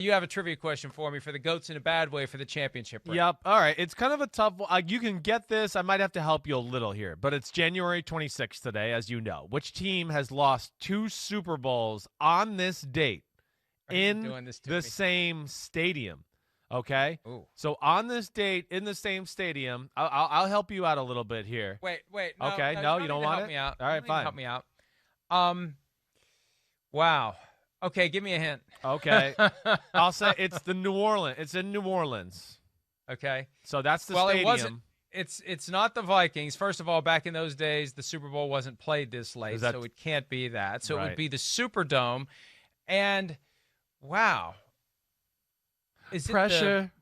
You have a trivia question for me for the Goats in a Bad Way for the championship break. Yep. All right. It's kind of a tough one. You can get this. I might have to help you a little here, but it's January 26th today, as you know. Which team has lost 2 Super Bowls on this date in the same stadium? Okay. Ooh. So on this date in the same stadium, I'll help you out a little bit here. Wait. Okay. No, you don't want it? Me out. All right, fine. Help me out. Wow. Okay, give me a hint. Okay. I'll say it's the New Orleans. It's in New Orleans. Okay. So that's the stadium. It wasn't. It's not the Vikings. First of all, back in those days, the Super Bowl wasn't played this late, so it can't be that. So it would be the Superdome. And wow. Is pressure?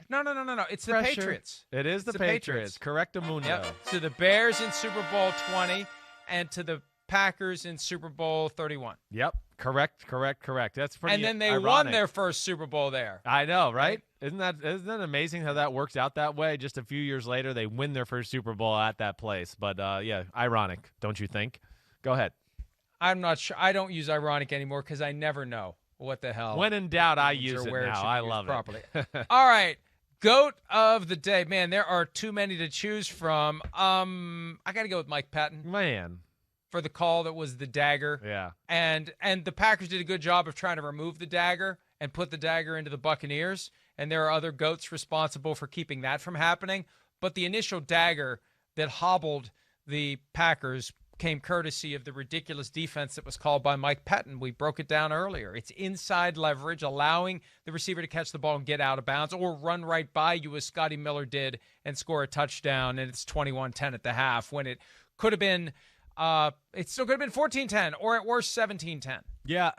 No. It's the Patriots. It is the Patriots. Correctamundo. Yep. To the Bears in Super Bowl 20 and to the Packers in Super Bowl 31. Yep. Correct. That's pretty And then they ironic. won their first Super Bowl there. I know, right? Isn't that amazing how that works out that way? Just a few years later, they win their first Super Bowl at that place. But, yeah, ironic, don't you think? Go ahead. I'm not sure. I don't use ironic anymore because I never know what the hell. When in doubt, I use it now. I love it. Properly. All right. Goat of the day. Man, there are too many to choose from. I got to go with Mike Patton. Man. For the call that was the dagger. Yeah. And the Packers did a good job of trying to remove the dagger and put the dagger into the Buccaneers. And there are other goats responsible for keeping that from happening. But the initial dagger that hobbled the Packers came courtesy of the ridiculous defense that was called by Mike Patton. We broke it down earlier. It's inside leverage, allowing the receiver to catch the ball and get out of bounds or run right by you as Scotty Miller did and score a touchdown. And it's 21-10 at the half when it could have been it still could have been 14-10 or at worst 17-10. Yeah,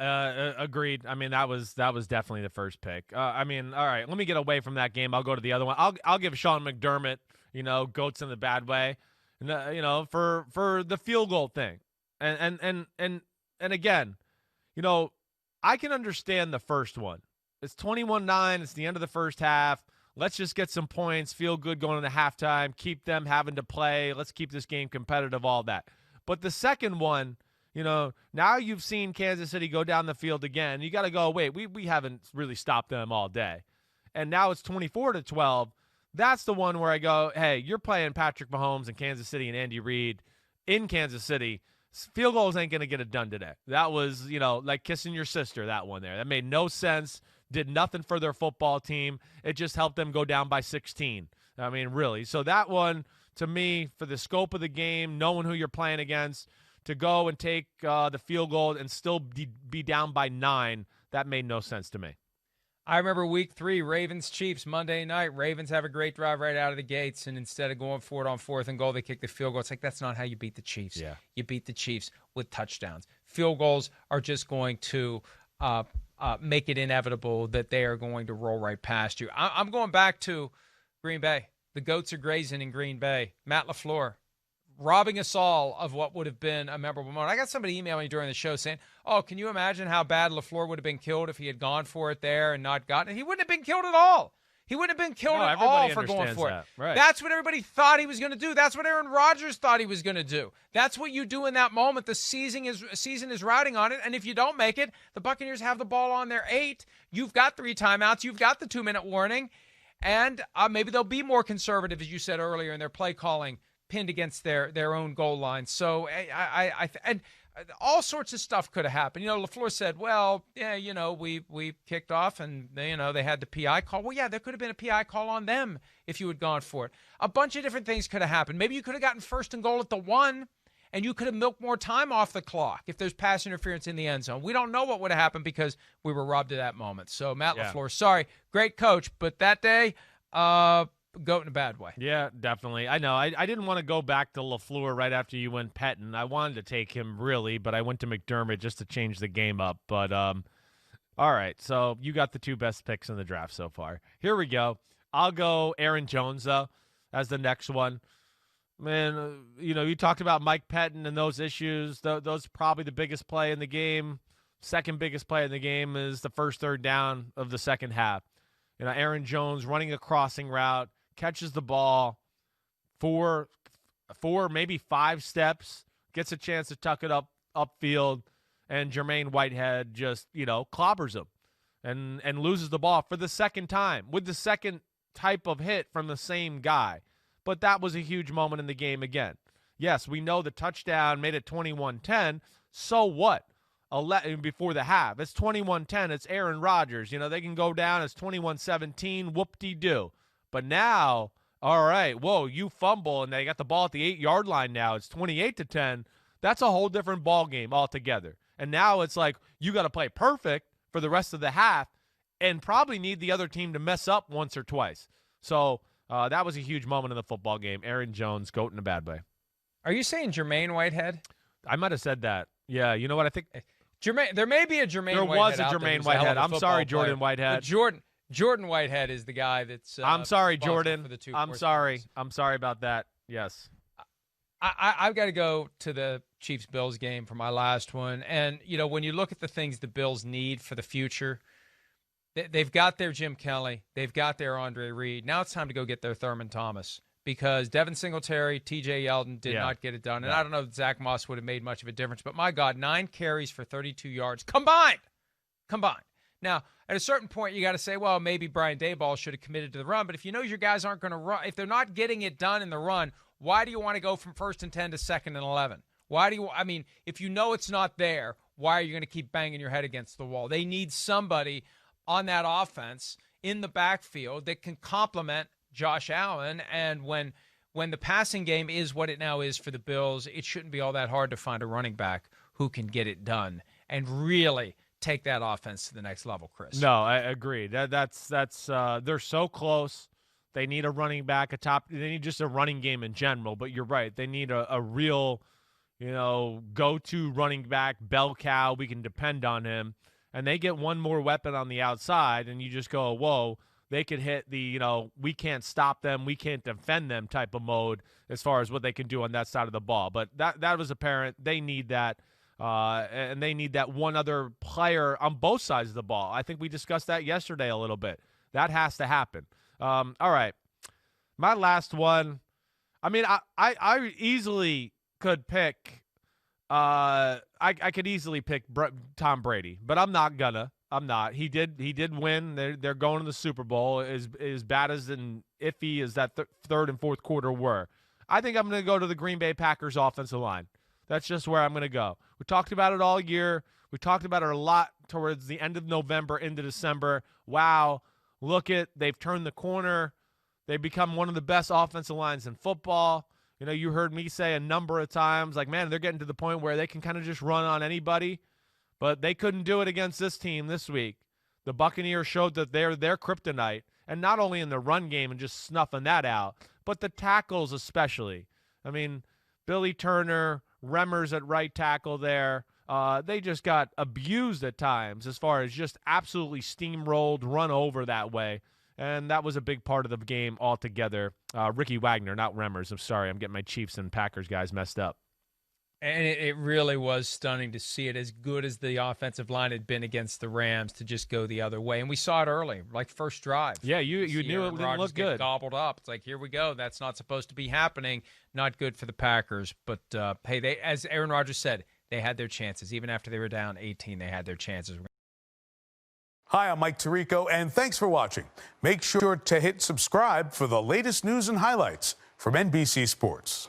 agreed. I mean, that was definitely the first pick. I mean, all right, let me get away from that game. I'll go to the other one. I'll give Sean McDermott, goats in the bad way, for the field goal thing. And again, I can understand the first one. It's 21-9. It's the end of the first half. Let's just get some points, feel good going into halftime, keep them having to play. Let's keep this game competitive, all that. But the second one, now you've seen Kansas City go down the field again. You got to go, wait, we haven't really stopped them all day. And now it's 24-12. That's the one where I go, hey, you're playing Patrick Mahomes in Kansas City and Andy Reid in Kansas City. Field goals ain't going to get it done today. That was, like kissing your sister, that one there. That made no sense, did nothing for their football team. It just helped them go down by 16. I mean, really. So that one, to me, for the scope of the game, knowing who you're playing against, to go and take the field goal and still be down by 9, that made no sense to me. I remember week 3, Ravens-Chiefs, Monday night. Ravens have a great drive right out of the gates, and instead of going for it on 4th and goal, they kick the field goal. It's like, that's not how you beat the Chiefs. Yeah. You beat the Chiefs with touchdowns. Field goals are just going to make it inevitable that they are going to roll right past you. I'm going back to Green Bay. The goats are grazing in Green Bay. Matt LaFleur robbing us all of what would have been a memorable moment. I got somebody emailing me during the show saying, oh, can you imagine how bad LaFleur would have been killed if he had gone for it there and not gotten it? He wouldn't have been killed at all. He wouldn't have been killed at all for going for it. Right. That's what everybody thought he was going to do. That's what Aaron Rodgers thought he was going to do. That's what you do in that moment. The season is riding on it, and if you don't make it, the Buccaneers have the ball on their 8. You've got 3 timeouts. You've got the 2-minute warning. And maybe they'll be more conservative, as you said earlier, in their play calling, pinned against their own goal line. So and all sorts of stuff could have happened. LaFleur said, well, yeah, we kicked off and they had the PI call. Well, yeah, there could have been a PI call on them if you had gone for it. A bunch of different things could have happened. Maybe you could have gotten 1st and goal at the 1, and you could have milked more time off the clock if there's pass interference in the end zone. We don't know what would have happened because we were robbed of that moment. So Matt LaFleur, sorry, great coach, but that day, goat in a bad way. Yeah, definitely. I know. I didn't want to go back to LaFleur right after you went Patton. I wanted to take him really, but I went to McDermott just to change the game up. But all right, so you got the 2 best picks in the draft so far. Here we go. I'll go Aaron Jones as the next one. Man, you talked about Mike Patton and those issues. Those are probably the biggest play in the game. Second biggest play in the game is the first 3rd down of the second half. Aaron Jones running a crossing route, catches the ball 4, maybe 5 steps, gets a chance to tuck it upfield, and Jermaine Whitehead just, clobbers him. and loses the ball for the second time with the second type of hit from the same guy. But that was a huge moment in the game again. Yes, we know the touchdown made it 21-10. So what? Before the half. It's 21-10. It's Aaron Rodgers. They can go down as 21-17. Whoop-de-doo. But now, all right, whoa, you fumble, and they got the ball at the 8-yard line now. It's 28-10. That's a whole different ball game altogether. And now it's like you got to play perfect for the rest of the half and probably need the other team to mess up once or twice. So that was a huge moment in the football game. Aaron Jones, goat in a bad way. Are you saying Jermaine Whitehead? I might have said that. Yeah, you know what I think? There may be a Jermaine Whitehead. There was a Jermaine Whitehead. I'm sorry, Jordan Whitehead. Jordan Whitehead is the guy that's I'm sorry, Jordan. For the two I'm sorry. I'm sorry about that. Yes. I've got to go to the Chiefs-Bills game for my last one. And, when you look at the things the Bills need for the future, they've got their Jim Kelly. They've got their Andre Reed. Now it's time to go get their Thurman Thomas because Devin Singletary, TJ Yeldon did not get it done. And I don't know that Zach Moss would have made much of a difference. But, my God, 9 carries for 32 yards combined. Now, at a certain point, you got to say, well, maybe Brian Daboll should have committed to the run. But if you know your guys aren't going to run, if they're not getting it done in the run, why do you want to go from 1st and 10 to 2nd and 11? If you know it's not there, why are you going to keep banging your head against the wall? They need somebody on that offense in the backfield that can complement Josh Allen. And when the passing game is what it now is for the Bills, it shouldn't be all that hard to find a running back who can get it done and really take that offense to the next level, Chris. No, I agree. That's they're so close. They need a running back, they need just a running game in general, but you're right. They need a real, go-to running back, bell cow. We can depend on him. And they get one more weapon on the outside, and you just go, whoa, they could hit the, we can't stop them, we can't defend them type of mode as far as what they can do on that side of the ball. But that was apparent. They need that. And they need that one other player on both sides of the ball. I think we discussed that yesterday a little bit. That has to happen. All right. My last one. I easily could pick I could easily pick Tom Brady, but I'm not gonna. I'm not. He did win. They're going to the Super Bowl. As bad as and iffy as that third and fourth quarter were. I think I'm going to go to the Green Bay Packers offensive line. That's just where I'm going to go. We talked about it all year. We talked about it a lot towards the end of November into December. Wow, they've turned the corner. They've become one of the best offensive lines in football. You heard me say a number of times, like, man, they're getting to the point where they can kind of just run on anybody. But they couldn't do it against this team this week. The Buccaneers showed that they're their kryptonite, and not only in the run game and just snuffing that out, but the tackles especially. Billy Turner, Remmers at right tackle there. They just got abused at times as far as just absolutely steamrolled, run over that way. And that was a big part of the game altogether. Ricky Wagner, not Remmers. I'm sorry. I'm getting my Chiefs and Packers guys messed up. And it really was stunning to see it, as good as the offensive line had been against the Rams, to just go the other way. And we saw it early, like first drive. Yeah, you knew it didn't look good. Gobbled up. It's like, here we go. That's not supposed to be happening. Not good for the Packers. But, hey, as Aaron Rodgers said, they had their chances. Even after they were down 18, they had their chances. Hi, I'm Mike Tirico, and thanks for watching. Make sure to hit subscribe for the latest news and highlights from NBC Sports.